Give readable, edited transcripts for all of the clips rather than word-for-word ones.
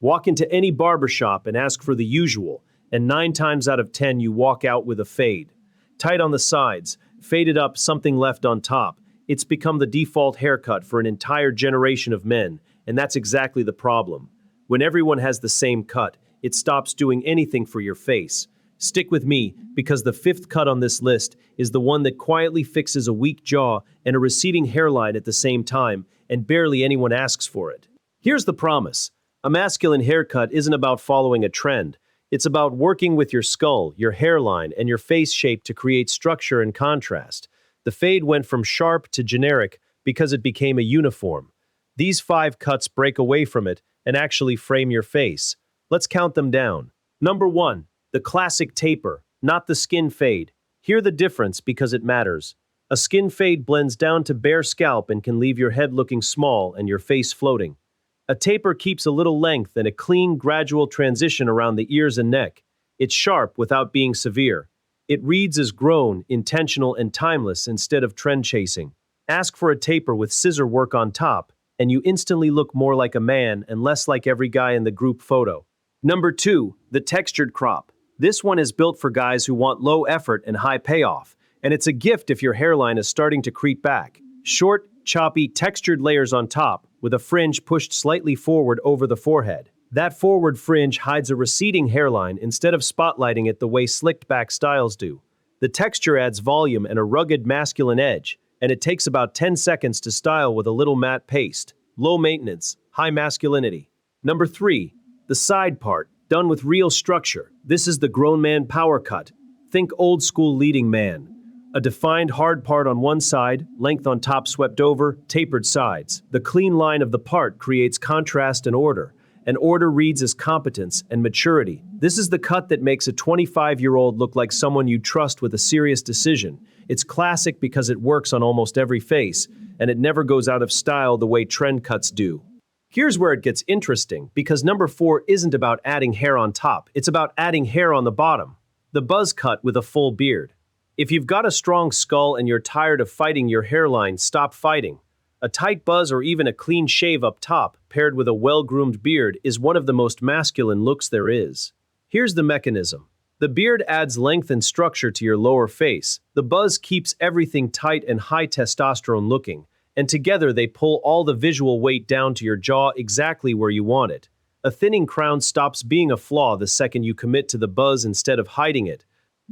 Walk into any barbershop and ask for the usual, and 9 times out of 10 you walk out with a fade. Tight on the sides, faded up, something left on top. It's become the default haircut for an entire generation of men, and that's exactly the problem. When everyone has the same cut, it stops doing anything for your face. Stick with me, because the 5th cut on this list is the one that quietly fixes a weak jaw and a receding hairline at the same time, and barely anyone asks for it. Here's the promise. A masculine haircut isn't about following a trend. It's about working with your skull, your hairline, and your face shape to create structure and contrast. The fade went from sharp to generic because it became a uniform. These 5 cuts break away from it and actually frame your face. Let's count them down. Number 1. The classic taper, not the skin fade. Hear the difference because it matters. A skin fade blends down to bare scalp and can leave your head looking small and your face floating. A taper keeps a little length and a clean, gradual transition around the ears and neck. It's sharp without being severe. It reads as grown, intentional, and timeless instead of trend chasing. Ask for a taper with scissor work on top, and you instantly look more like a man and less like every guy in the group photo. Number 2. The textured crop. This one is built for guys who want low effort and high payoff, and it's a gift if your hairline is starting to creep back. Short, choppy, textured layers on top, with a fringe pushed slightly forward over the forehead. That forward fringe hides a receding hairline instead of spotlighting it the way slicked back styles do. The texture adds volume and a rugged masculine edge, and it takes about 10 seconds to style with a little matte paste. Low maintenance, high masculinity. Number 3. The side part, done with real structure. This is the grown man power cut. Think old school leading man. A defined hard part on one side, length on top swept over, tapered sides. The clean line of the part creates contrast and order. And order reads as competence and maturity. This is the cut that makes a 25-year-old look like someone you trust with a serious decision. It's classic because it works on almost every face, and it never goes out of style the way trend cuts do. Here's where it gets interesting, because number 4 isn't about adding hair on top, it's about adding hair on the bottom. The buzz cut with a full beard. If you've got a strong skull and you're tired of fighting your hairline, stop fighting. A tight buzz or even a clean shave up top, paired with a well-groomed beard, is one of the most masculine looks there is. Here's the mechanism. The beard adds length and structure to your lower face. The buzz keeps everything tight and high testosterone looking, and together they pull all the visual weight down to your jaw exactly where you want it. A thinning crown stops being a flaw the second you commit to the buzz instead of hiding it.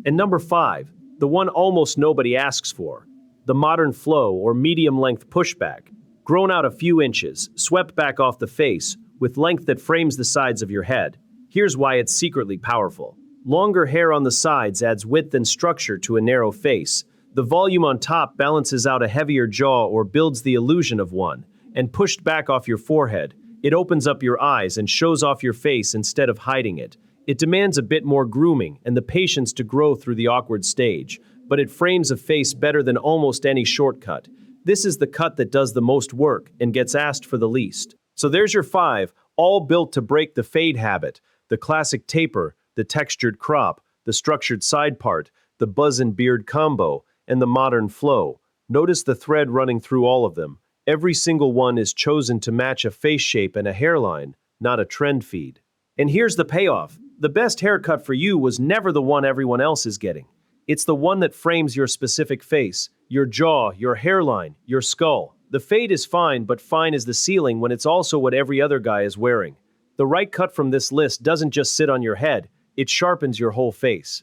And number 5, the one almost nobody asks for. The modern flow or medium-length pushback. Grown out a few inches, swept back off the face, with length that frames the sides of your head. Here's why it's secretly powerful. Longer hair on the sides adds width and structure to a narrow face. The volume on top balances out a heavier jaw or builds the illusion of one. And pushed back off your forehead, it opens up your eyes and shows off your face instead of hiding it. It demands a bit more grooming and the patience to grow through the awkward stage, but it frames a face better than almost any shortcut. This is the cut that does the most work and gets asked for the least. So there's your 5, all built to break the fade habit: the classic taper, the textured crop, the structured side part, the buzz and beard combo, and the modern flow. Notice the thread running through all of them. Every single one is chosen to match a face shape and a hairline, not a trend feed. And here's the payoff. The best haircut for you was never the one everyone else is getting. It's the one that frames your specific face, your jaw, your hairline, your skull. The fade is fine, but fine is the ceiling when it's also what every other guy is wearing. The right cut from this list doesn't just sit on your head, it sharpens your whole face.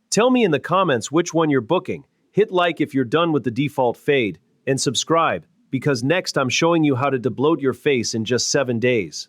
Tell me in the comments which one you're booking. Hit like if you're done with the default fade, and subscribe, because next I'm showing you how to debloat your face in just 7 days.